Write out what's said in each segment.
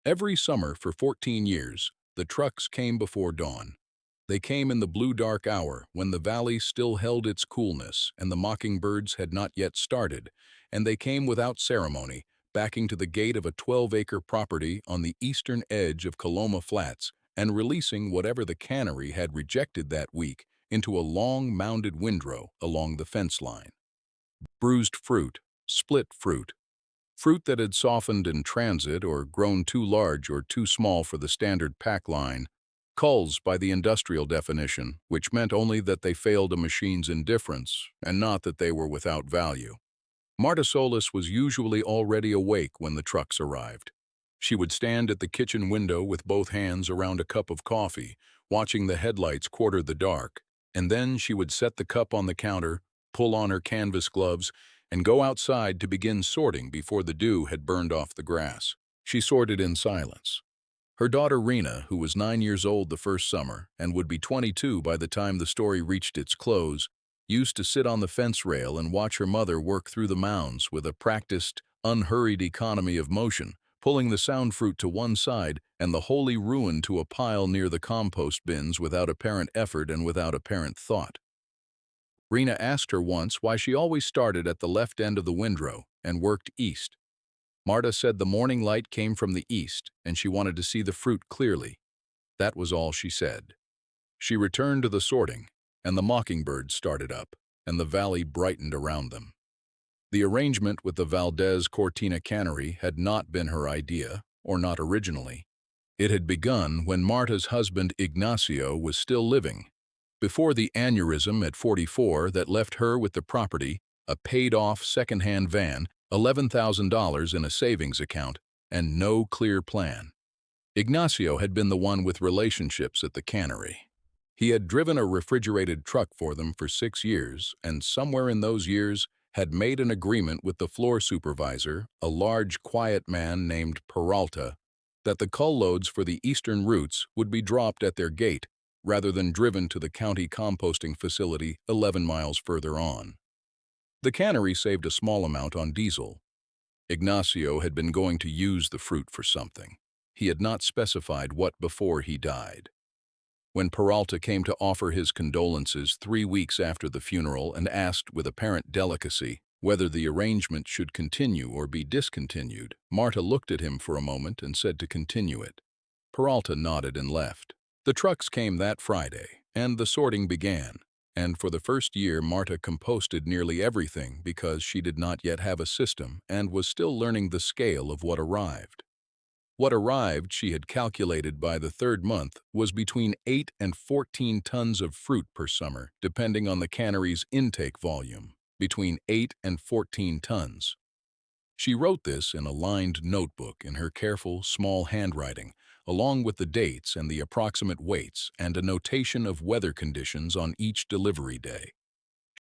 Every summer for 14 years, the trucks came before dawn. They came in the blue dark hour when the valley still held its coolness and the mockingbirds had not yet started, and they came without ceremony, backing to the gate of a 12-acre property on the eastern edge of Coloma Flats and releasing whatever the cannery had rejected that week into a long mounded windrow along the fence line. Bruised fruit, split fruit, fruit that had softened in transit or grown too large or too small for the standard pack line, culls by the industrial definition, which meant only that they failed a machine's indifference and not that they were without value. Marta Solis was usually already awake when the trucks arrived. She would stand at the kitchen window with both hands around a cup of coffee, watching the headlights quarter the dark, and then she would set the cup on the counter, pull on her canvas gloves, and go outside to begin sorting before the dew had burned off the grass. She sorted in silence. Her daughter Rena, who was 9 years old the first summer and would be 22 by the time the story reached its close, used to sit on the fence rail and watch her mother work through the mounds with a practiced, unhurried economy of motion, pulling the sound fruit to one side and the holy ruin to a pile near the compost bins without apparent effort and without apparent thought. Rena asked her once why she always started at the left end of the windrow and worked east. Marta said the morning light came from the east and she wanted to see the fruit clearly. That was all she said. She returned to the sorting, and the mockingbirds started up, and the valley brightened around them. The arrangement with the Valdez Cortina cannery had not been her idea, or not originally. It had begun when Marta's husband Ignacio was still living, before the aneurysm at 44 that left her with the property, a paid-off second-hand van, $11,000 in a savings account, and no clear plan. Ignacio had been the one with relationships at the cannery. He had driven a refrigerated truck for them for 6 years, and somewhere in those years had made an agreement with the floor supervisor, a large, quiet man named Peralta, that the cull loads for the eastern routes would be dropped at their gate rather than driven to the county composting facility 11 miles further on. The cannery saved a small amount on diesel. Ignacio had been going to use the fruit for something. He had not specified what before he died. When Peralta came to offer his condolences 3 weeks after the funeral and asked with apparent delicacy whether the arrangement should continue or be discontinued, Marta looked at him for a moment and said to continue it. Peralta nodded and left. The trucks came that Friday, and the sorting began, and for the first year Marta composted nearly everything because she did not yet have a system and was still learning the scale of what arrived. What arrived, she had calculated by the third month, was between 8 and 14 tons of fruit per summer, depending on the cannery's intake volume, between 8 and 14 tons. She wrote this in a lined notebook in her careful, small handwriting, along with the dates and the approximate weights and a notation of weather conditions on each delivery day.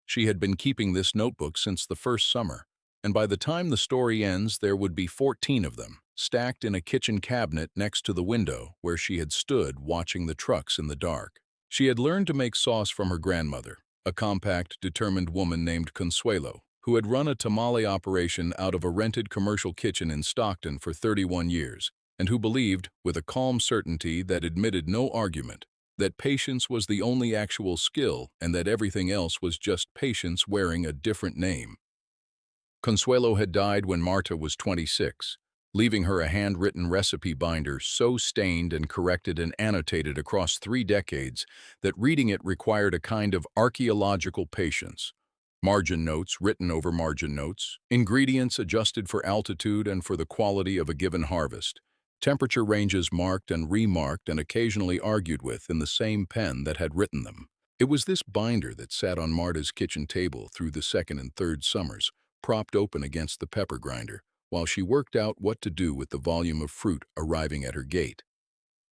She had been keeping this notebook since the first summer, and by the time the story ends there would be 14 of them, stacked in a kitchen cabinet next to the window where she had stood watching the trucks in the dark. She had learned to make sauce from her grandmother, a compact, determined woman named Consuelo, who had run a tamale operation out of a rented commercial kitchen in Stockton for 31 years, and who believed, with a calm certainty that admitted no argument, that patience was the only actual skill and that everything else was just patience wearing a different name. Consuelo had died when Marta was 26, leaving her a handwritten recipe binder so stained and corrected and annotated across 3 decades that reading it required a kind of archaeological patience. Margin notes written over margin notes, ingredients adjusted for altitude and for the quality of a given harvest, temperature ranges marked and remarked and occasionally argued with in the same pen that had written them. It was this binder that sat on Marta's kitchen table through the second and third summers, propped open against the pepper grinder, while she worked out what to do with the volume of fruit arriving at her gate.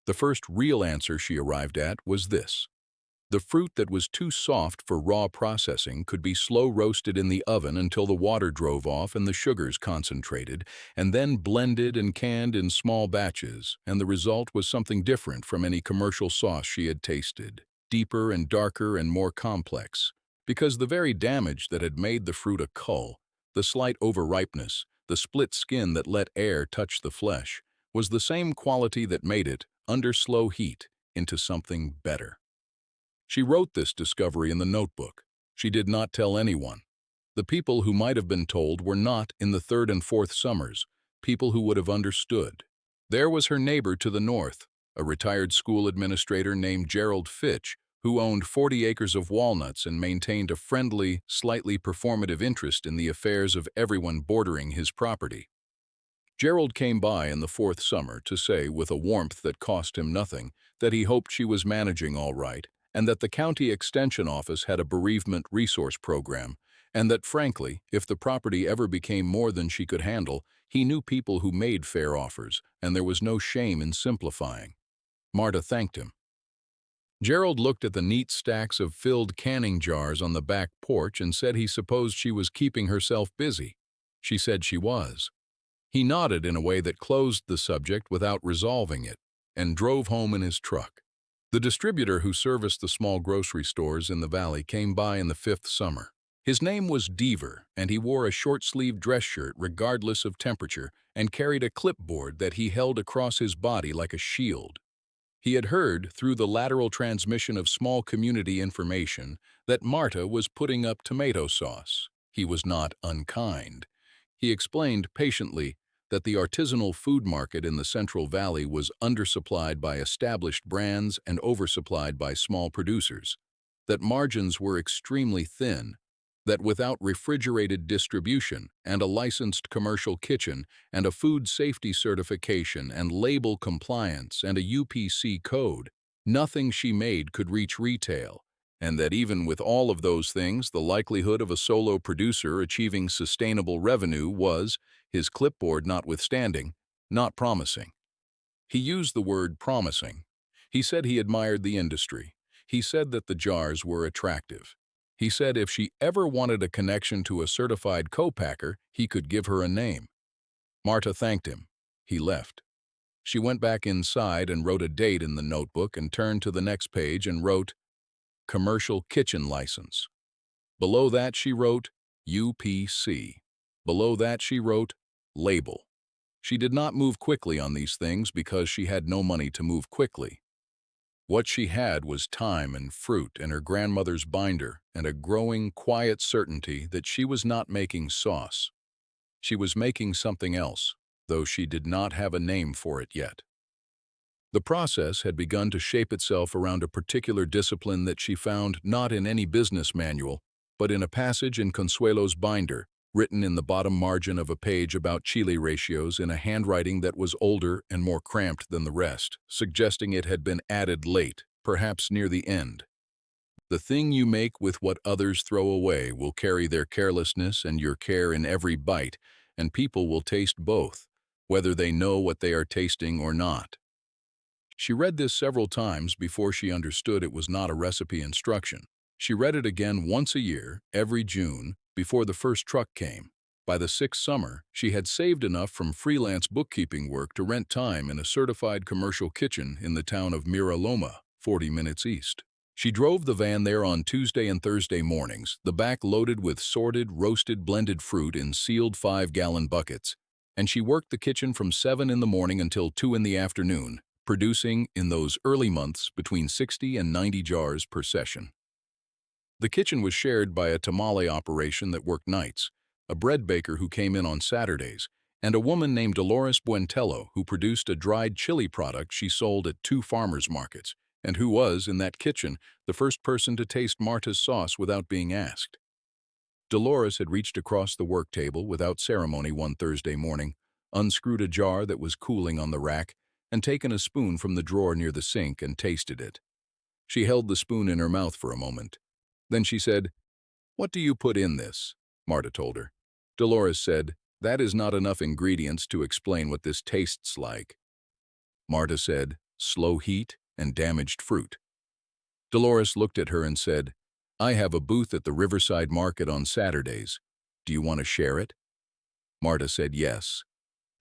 The first real answer she arrived at was this. The fruit that was too soft for raw processing could be slow roasted in the oven until the water drove off and the sugars concentrated, and then blended and canned in small batches, and the result was something different from any commercial sauce she had tasted, deeper and darker and more complex, because the very damage that had made the fruit a cull, the slight overripeness, the split skin that let air touch the flesh, was the same quality that made it, under slow heat, into something better. She wrote this discovery in the notebook. She did not tell anyone. The people who might have been told were not in the third and fourth summers, people who would have understood. There was her neighbor to the north, a retired school administrator named Gerald Fitch, who owned 40 acres of walnuts and maintained a friendly, slightly performative interest in the affairs of everyone bordering his property. Gerald came by in the fourth summer to say, with a warmth that cost him nothing, that he hoped she was managing all right, and that the county extension office had a bereavement resource program, and that, frankly, if the property ever became more than she could handle, he knew people who made fair offers, and there was no shame in simplifying. Marta thanked him. Gerald looked at the neat stacks of filled canning jars on the back porch and said he supposed she was keeping herself busy. She said she was. He nodded in a way that closed the subject without resolving it, and drove home in his truck. The distributor who serviced the small grocery stores in the valley came by in the fifth summer. His name was Deaver, and he wore a short-sleeved dress shirt regardless of temperature and carried a clipboard that he held across his body like a shield. He had heard, through the lateral transmission of small community information, that Marta was putting up tomato sauce. He was not unkind. He explained patiently that the artisanal food market in the Central Valley was undersupplied by established brands and oversupplied by small producers, that margins were extremely thin, that without refrigerated distribution and a licensed commercial kitchen and a food safety certification and label compliance and a UPC code, nothing she made could reach retail, and that even with all of those things, the likelihood of a solo producer achieving sustainable revenue was, his clipboard notwithstanding, not promising. He used the word promising. He said he admired the industry. He said that the jars were attractive. He said if she ever wanted a connection to a certified co-packer, he could give her a name. Marta thanked him. He left. She went back inside and wrote a date in the notebook and turned to the next page and wrote, Commercial Kitchen License. Below that she wrote, UPC. Below that she wrote, Label. She did not move quickly on these things because she had no money to move quickly. What she had was time and fruit and her grandmother's binder and a growing, quiet certainty that she was not making sauce. She was making something else, though she did not have a name for it yet. The process had begun to shape itself around a particular discipline that she found not in any business manual, but in a passage in Consuelo's binder, written in the bottom margin of a page about chili ratios in a handwriting that was older and more cramped than the rest, suggesting it had been added late, perhaps near the end. The thing you make with what others throw away will carry their carelessness and your care in every bite, and people will taste both, whether they know what they are tasting or not. She read this several times before she understood it was not a recipe instruction. She read it again once a year, every June, before the first truck came. By the sixth summer, she had saved enough from freelance bookkeeping work to rent time in a certified commercial kitchen in the town of Mira Loma, 40 minutes east. She drove the van there on Tuesday and Thursday mornings, the back loaded with sorted, roasted, blended fruit in sealed 5-gallon buckets, and she worked the kitchen from 7 in the morning until 2 in the afternoon, producing, in those early months, between 60 and 90 jars per session. The kitchen was shared by a tamale operation that worked nights, a bread baker who came in on Saturdays, and a woman named Dolores Buentello who produced a dried chili product she sold at 2 farmers markets, and who was, in that kitchen, the first person to taste Marta's sauce without being asked. Dolores had reached across the work table without ceremony one Thursday morning, unscrewed a jar that was cooling on the rack, and taken a spoon from the drawer near the sink and tasted it. She held the spoon in her mouth for a moment. Then she said, "What do you put in this?" Marta told her. Dolores said, "That is not enough ingredients to explain what this tastes like." Marta said, "Slow heat and damaged fruit." Dolores looked at her and said, "I have a booth at the Riverside Market on Saturdays. Do you want to share it?" Marta said yes.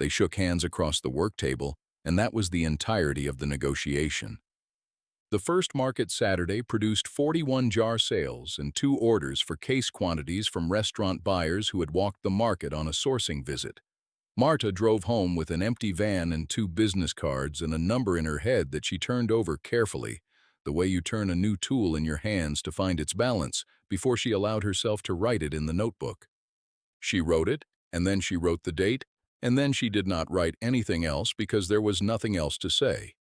They shook hands across the work table, and that was the entirety of the negotiation. The first market Saturday produced 41 jar sales and 2 orders for case quantities from restaurant buyers who had walked the market on a sourcing visit. Marta drove home with an empty van and 2 business cards and a number in her head that she turned over carefully, the way you turn a new tool in your hands to find its balance, before she allowed herself to write it in the notebook. She wrote it, and then she wrote the date, and then she did not write anything else because there was nothing else to say.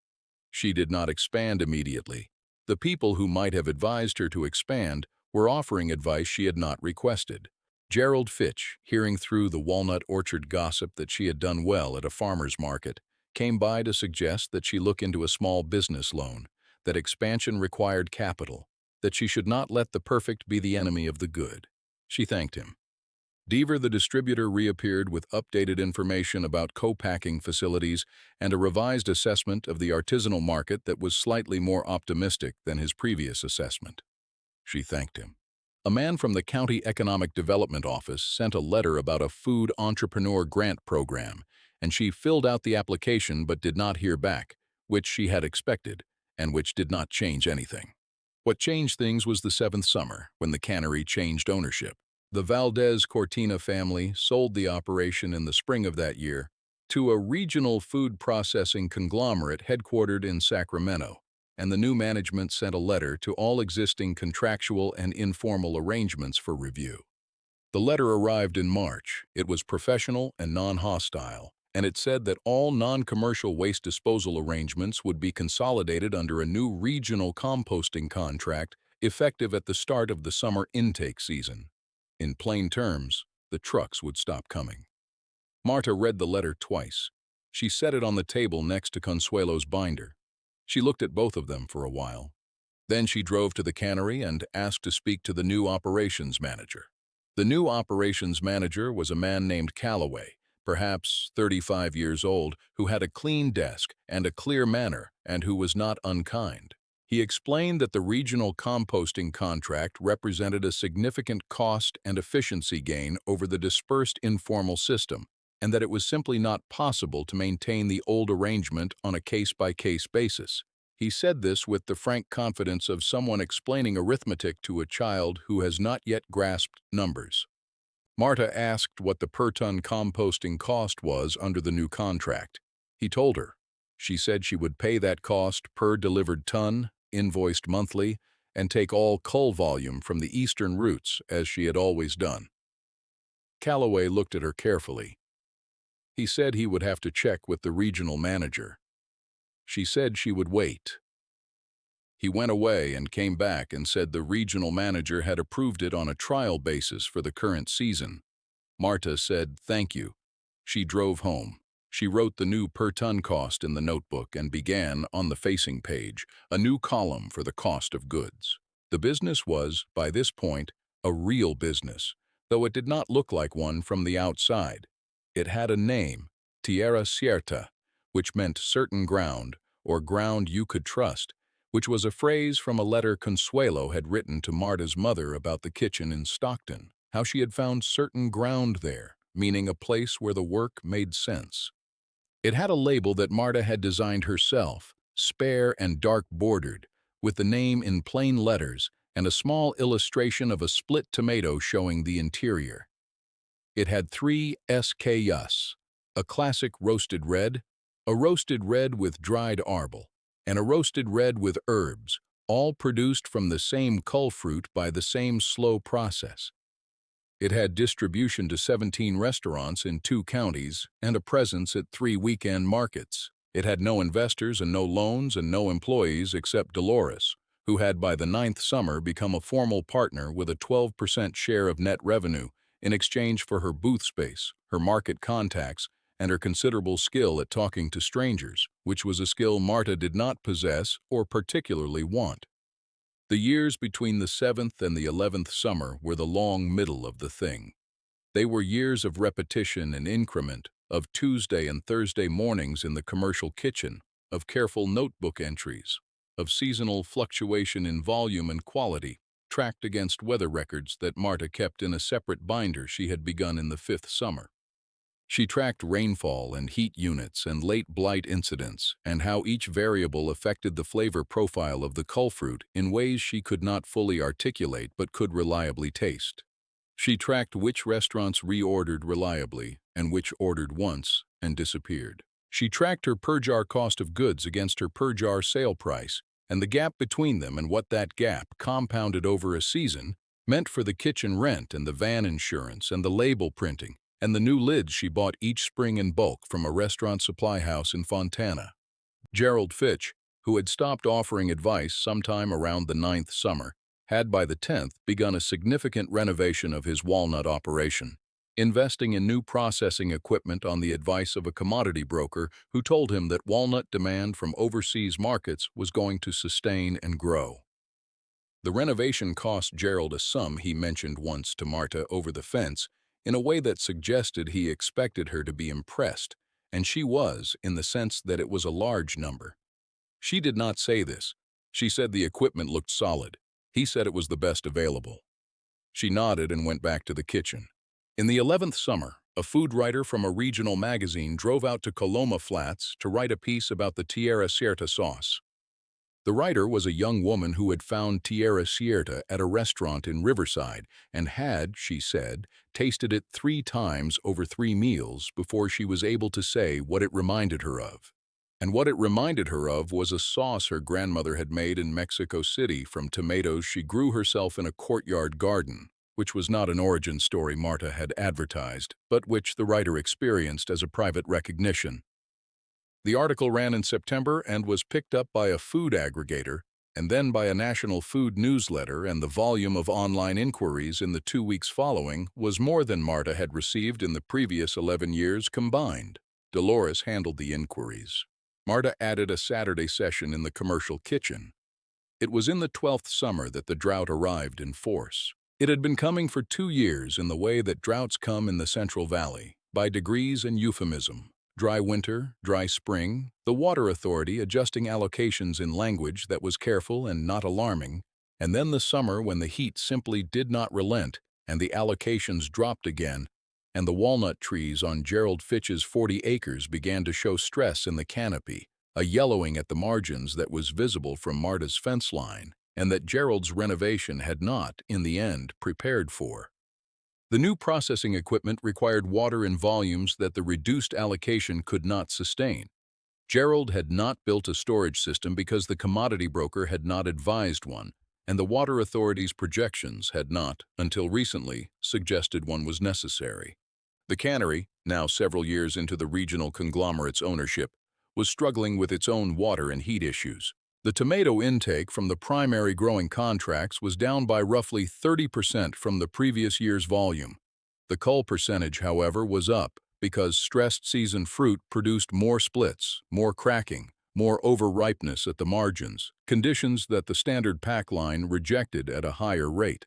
She did not expand immediately. The people who might have advised her to expand were offering advice she had not requested. Gerald Fitch, hearing through the walnut orchard gossip that she had done well at a farmer's market, came by to suggest that she look into a small business loan, that expansion required capital, that she should not let the perfect be the enemy of the good. She thanked him. Deaver the distributor reappeared with updated information about co-packing facilities and a revised assessment of the artisanal market that was slightly more optimistic than his previous assessment. She thanked him. A man from the County Economic Development Office sent a letter about a food entrepreneur grant program, and she filled out the application but did not hear back, which she had expected, and which did not change anything. What changed things was the 7th summer, when the cannery changed ownership. The Valdez Cortina family sold the operation in the spring of that year to a regional food processing conglomerate headquartered in Sacramento, and the new management sent a letter to all existing contractual and informal arrangements for review. The letter arrived in March. It was professional and non-hostile, and it said that all non-commercial waste disposal arrangements would be consolidated under a new regional composting contract effective at the start of the summer intake season. In plain terms, the trucks would stop coming. Marta read the letter twice. She set it on the table next to Consuelo's binder. She looked at both of them for a while. Then she drove to the cannery and asked to speak to the new operations manager. The new operations manager was a man named Calloway, perhaps 35 years old, who had a clean desk and a clear manner and who was not unkind. He explained that the regional composting contract represented a significant cost and efficiency gain over the dispersed informal system, and that it was simply not possible to maintain the old arrangement on a case-by-case basis. He said this with the frank confidence of someone explaining arithmetic to a child who has not yet grasped numbers. Marta asked what the per-ton composting cost was under the new contract. He told her. She said she would pay that cost per delivered ton, invoiced monthly, and take all Cull volume from the eastern routes, as she had always done. Calloway looked at her carefully. He said he would have to check with the regional manager. She said she would wait. He went away and came back and said the regional manager had approved it on a trial basis for the current season. Marta said thank you. She drove home. She wrote the new per-ton cost in the notebook and began, on the facing page, a new column for the cost of goods. The business was, by this point, a real business, though it did not look like one from the outside. It had a name, Tierra Cierta, which meant certain ground, or ground you could trust, which was a phrase from a letter Consuelo had written to Marta's mother about the kitchen in Stockton, how she had found certain ground there, meaning a place where the work made sense. It had a label that Marta had designed herself, spare and dark-bordered, with the name in plain letters and a small illustration of a split tomato showing the interior. It had 3 SKUs, a classic roasted red, a roasted red with dried arbol, and a roasted red with herbs, all produced from the same cull fruit by the same slow process. It had distribution to 17 restaurants in 2 counties and a presence at 3 weekend markets. It had no investors and no loans and no employees except Dolores, who had by the 9th summer become a formal partner with a 12% share of net revenue in exchange for her booth space, her market contacts, and her considerable skill at talking to strangers, which was a skill Marta did not possess or particularly want. The years between the 7th and the 11th summer were the long middle of the thing. They were years of repetition and increment, of Tuesday and Thursday mornings in the commercial kitchen, of careful notebook entries, of seasonal fluctuation in volume and quality, tracked against weather records that Marta kept in a separate binder she had begun in the 5th summer. She tracked rainfall and heat units and late blight incidents and how each variable affected the flavor profile of the cull fruit in ways she could not fully articulate but could reliably taste. She tracked which restaurants reordered reliably and which ordered once and disappeared. She tracked her per-jar cost of goods against her per-jar sale price, and the gap between them and what that gap, compounded over a season, meant for the kitchen rent and the van insurance and the label printing and the new lids she bought each spring in bulk from a restaurant supply house in Fontana. Gerald Fitch, who had stopped offering advice sometime around the 9th summer, had by the 10th begun a significant renovation of his walnut operation, investing in new processing equipment on the advice of a commodity broker who told him that walnut demand from overseas markets was going to sustain and grow. The renovation cost Gerald a sum he mentioned once to Marta over the fence in a way that suggested he expected her to be impressed, and she was, in the sense that it was a large number. She did not say this. She said the equipment looked solid. He said it was the best available. She nodded and went back to the kitchen. In the 11th summer, a food writer from a regional magazine drove out to Coloma Flats to write a piece about the Tierra Cierta sauce. The writer was a young woman who had found Tierra Cierta at a restaurant in Riverside and had, she said, tasted it 3 times over 3 meals before she was able to say what it reminded her of. And what it reminded her of was a sauce her grandmother had made in Mexico City from tomatoes she grew herself in a courtyard garden, which was not an origin story Marta had advertised, but which the writer experienced as a private recognition. The article ran in September and was picked up by a food aggregator and then by a national food newsletter, and the volume of online inquiries in the 2 weeks following was more than Marta had received in the previous 11 years combined. Dolores handled the inquiries. Marta added a Saturday session in the commercial kitchen. It was in the 12th summer that the drought arrived in force. It had been coming for 2 years in the way that droughts come in the Central Valley, by degrees and euphemism. Dry winter, dry spring, the water authority adjusting allocations in language that was careful and not alarming, and then the summer when the heat simply did not relent and the allocations dropped again, and the walnut trees on Gerald Fitch's 40 acres began to show stress in the canopy, a yellowing at the margins that was visible from Marta's fence line, and that Gerald's renovation had not, in the end, prepared for. The new processing equipment required water in volumes that the reduced allocation could not sustain. Gerald had not built a storage system because the commodity broker had not advised one, and the water authority's projections had not, until recently, suggested one was necessary. The cannery, now several years into the regional conglomerate's ownership, was struggling with its own water and heat issues. The tomato intake from the primary growing contracts was down by roughly 30% from the previous year's volume. The cull percentage, however, was up because stressed season fruit produced more splits, more cracking, more overripeness at the margins, conditions that the standard pack line rejected at a higher rate.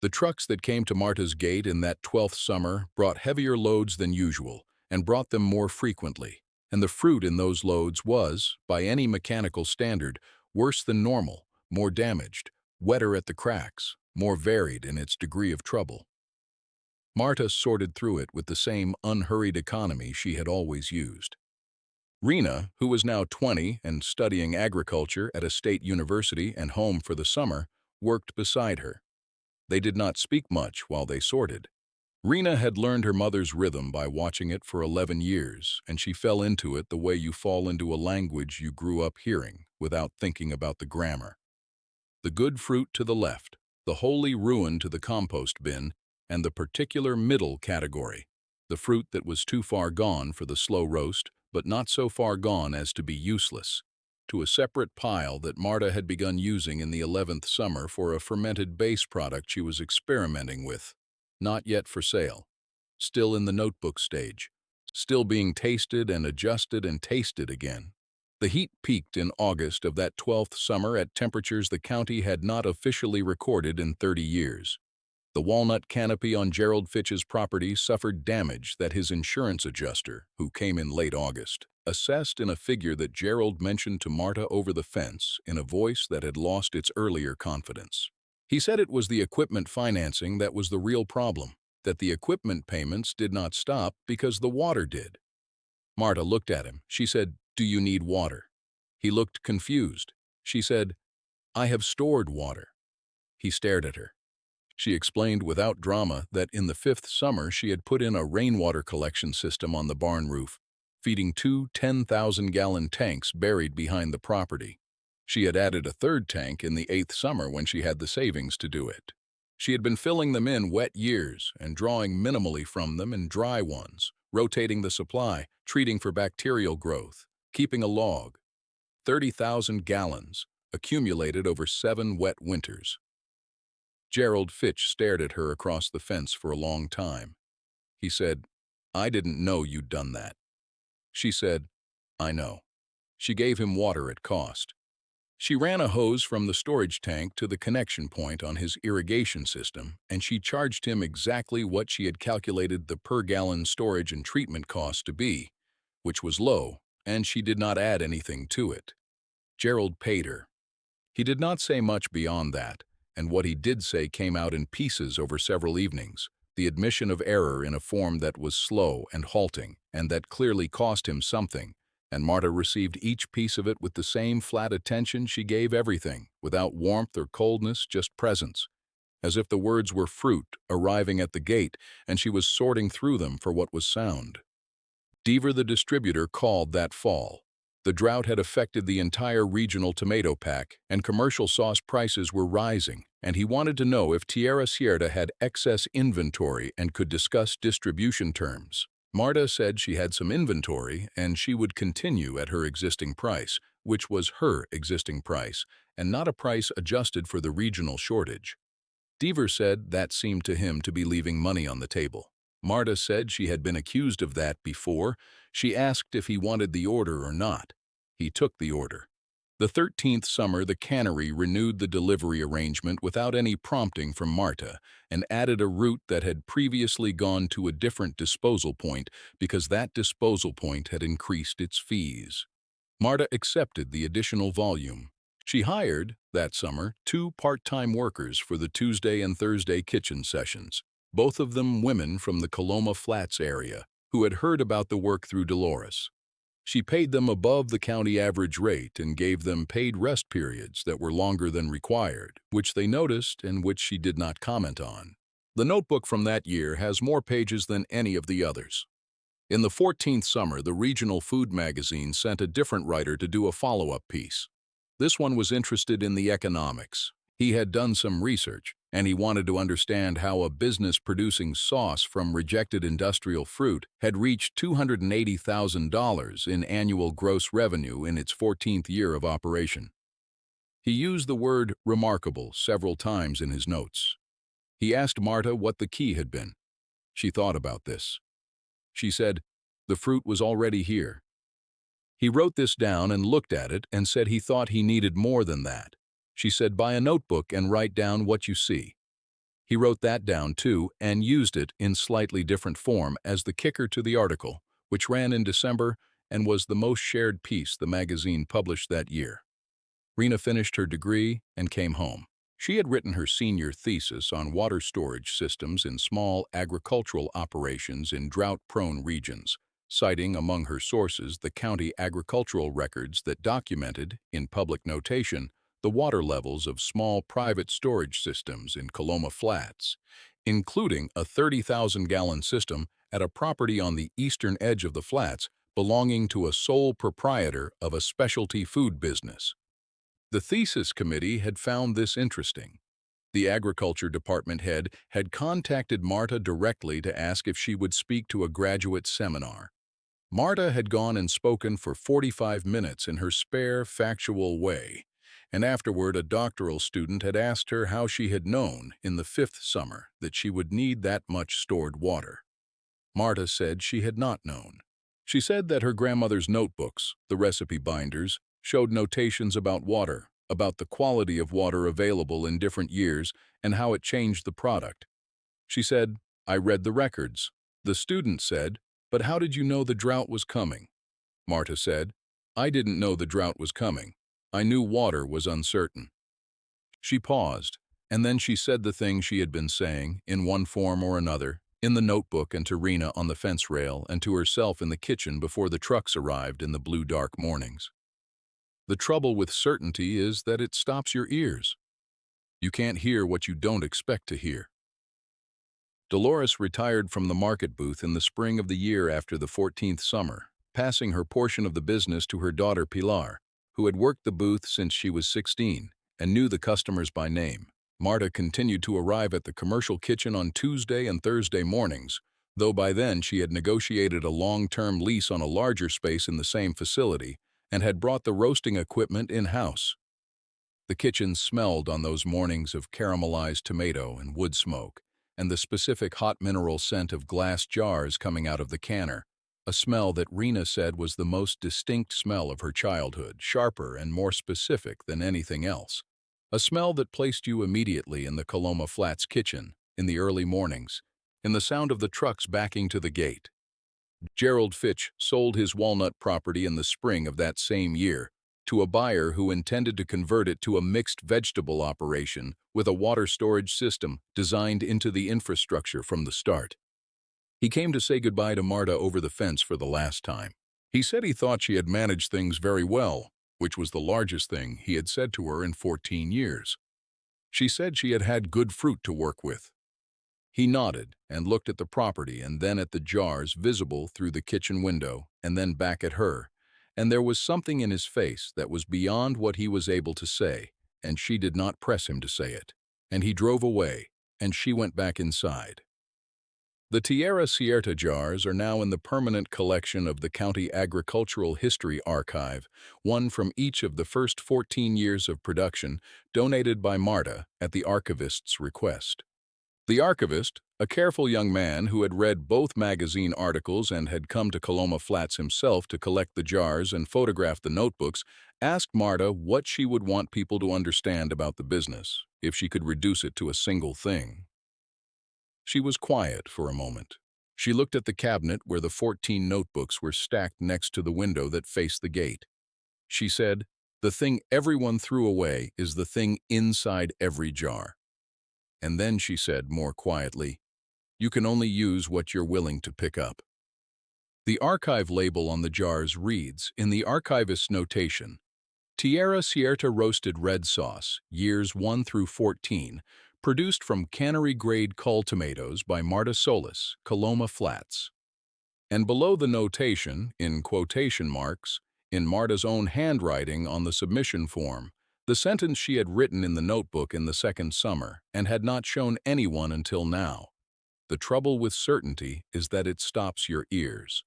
The trucks that came to Marta's gate in that 12th summer brought heavier loads than usual and brought them more frequently. And the fruit in those loads was, by any mechanical standard, worse than normal, more damaged, wetter at the cracks, more varied in its degree of trouble. Marta sorted through it with the same unhurried economy she had always used. Rena, who was now 20 and studying agriculture at a state university and home for the summer, worked beside her. They did not speak much while they sorted. Rena had learned her mother's rhythm by watching it for 11 years, and she fell into it the way you fall into a language you grew up hearing without thinking about the grammar. The good fruit to the left, the holy ruin to the compost bin, and the particular middle category, the fruit that was too far gone for the slow roast, but not so far gone as to be useless, to a separate pile that Marta had begun using in the 11th summer for a fermented base product she was experimenting with. Not yet for sale, still in the notebook stage, still being tasted and adjusted and tasted again. The heat peaked in August of that 12th summer at temperatures the county had not officially recorded in 30 years. The walnut canopy on Gerald Fitch's property suffered damage that his insurance adjuster, who came in late August, assessed in a figure that Gerald mentioned to Marta over the fence in a voice that had lost its earlier confidence. He said it was the equipment financing that was the real problem, that the equipment payments did not stop because the water did. Marta looked at him. She said, "Do you need water?" He looked confused. She said, "I have stored water." He stared at her. She explained without drama that in the fifth summer she had put in a rainwater collection system on the barn roof, feeding two 10,000-gallon tanks buried behind the property. She had added a third tank in the eighth summer when she had the savings to do it. She had been filling them in wet years and drawing minimally from them in dry ones, rotating the supply, treating for bacterial growth, keeping a log. 30,000 gallons, accumulated over 7 wet winters. Gerald Fitch stared at her across the fence for a long time. He said, "I didn't know you'd done that." She said, "I know." She gave him water at cost. She ran a hose from the storage tank to the connection point on his irrigation system, and she charged him exactly what she had calculated the per-gallon storage and treatment cost to be, which was low, and she did not add anything to it. Gerald paid her. He did not say much beyond that, and what he did say came out in pieces over several evenings, the admission of error in a form that was slow and halting, and that clearly cost him something, and Marta received each piece of it with the same flat attention she gave everything, without warmth or coldness, just presence, as if the words were fruit arriving at the gate and she was sorting through them for what was sound. Deaver the distributor called that fall. The drought had affected the entire regional tomato pack, and commercial sauce prices were rising, and he wanted to know if Tierra Cierta had excess inventory and could discuss distribution terms. Marta said she had some inventory and she would continue at her existing price, which was her existing price, and not a price adjusted for the regional shortage. Deaver said that seemed to him to be leaving money on the table. Marta said she had been accused of that before. She asked if he wanted the order or not. He took the order. The 13th summer, the Cannery renewed the delivery arrangement without any prompting from Marta and added a route that had previously gone to a different disposal point because that disposal point had increased its fees. Marta accepted the additional volume. She hired, that summer, 2 part-time workers for the Tuesday and Thursday kitchen sessions, both of them women from the Coloma Flats area who had heard about the work through Dolores. She paid them above the county average rate and gave them paid rest periods that were longer than required, which they noticed and which she did not comment on. The notebook from that year has more pages than any of the others. In the 14th summer, the regional food magazine sent a different writer to do a follow-up piece. This one was interested in the economics. He had done some research, and he wanted to understand how a business producing sauce from rejected industrial fruit had reached $280,000 in annual gross revenue in its 14th year of operation. He used the word remarkable several times in his notes. He asked Marta what the key had been. She thought about this. She said, "The fruit was already here." He wrote this down and looked at it and said he thought he needed more than that. She said, "Buy a notebook and write down what you see." He wrote that down too and used it in slightly different form as the kicker to the article, which ran in December and was the most shared piece the magazine published that year. Rena finished her degree and came home. She had written her senior thesis on water storage systems in small agricultural operations in drought-prone regions, citing among her sources the county agricultural records that documented, in public notation, the water levels of small private storage systems in Coloma Flats, including a 30,000-gallon system at a property on the eastern edge of the flats belonging to a sole proprietor of a specialty food business. The thesis committee had found this interesting. The agriculture department head had contacted Marta directly to ask if she would speak to a graduate seminar. Marta had gone and spoken for 45 minutes in her spare, factual way, and afterward a doctoral student had asked her how she had known, in the 5th summer, that she would need that much stored water. Marta said she had not known. She said that her grandmother's notebooks, the recipe binders, showed notations about water, about the quality of water available in different years and how it changed the product. She said, "I read the records." The student said, "But how did you know the drought was coming?" Marta said, "I didn't know the drought was coming. I knew water was uncertain." She paused, and then she said the thing she had been saying, in one form or another, in the notebook and to Rena on the fence rail and to herself in the kitchen before the trucks arrived in the blue dark mornings. The trouble with certainty is that it stops your ears. You can't hear what you don't expect to hear. Dolores retired from the market booth in the spring of the year after the 14th summer, passing her portion of the business to her daughter Pilar, who had worked the booth since she was 16 and knew the customers by name. Marta continued to arrive at the commercial kitchen on Tuesday and Thursday mornings, though by then she had negotiated a long-term lease on a larger space in the same facility and had brought the roasting equipment in-house. The kitchen smelled on those mornings of caramelized tomato and wood smoke, and the specific hot mineral scent of glass jars coming out of the canner, a smell that Rena said was the most distinct smell of her childhood, sharper and more specific than anything else. A smell that placed you immediately in the Coloma Flats kitchen, in the early mornings, in the sound of the trucks backing to the gate. Gerald Fitch sold his Walnut property in the spring of that same year to a buyer who intended to convert it to a mixed vegetable operation with a water storage system designed into the infrastructure from the start. He came to say goodbye to Marta over the fence for the last time. He said he thought she had managed things very well, which was the largest thing he had said to her in 14 years. She said she had had good fruit to work with. He nodded and looked at the property and then at the jars visible through the kitchen window and then back at her, and there was something in his face that was beyond what he was able to say, and she did not press him to say it. And he drove away, and she went back inside. The Tierra Cierta jars are now in the permanent collection of the County Agricultural History Archive, one from each of the first 14 years of production, donated by Marta at the archivist's request. The archivist, a careful young man who had read both magazine articles and had come to Coloma Flats himself to collect the jars and photograph the notebooks, asked Marta what she would want people to understand about the business, if she could reduce it to a single thing. She was quiet for a moment. She looked at the cabinet where the 14 notebooks were stacked next to the window that faced the gate. She said, "The thing everyone threw away is the thing inside every jar." And then she said more quietly, "You can only use what you're willing to pick up." The archive label on the jars reads, in the archivist's notation, Tierra Cierta Roasted Red Sauce, years 1 through 14, produced from Cannery-grade Cull tomatoes by Marta Solis, Coloma Flats. And below the notation, in quotation marks, in Marta's own handwriting on the submission form, the sentence she had written in the notebook in the second summer and had not shown anyone until now. The trouble with certainty is that it stops your ears.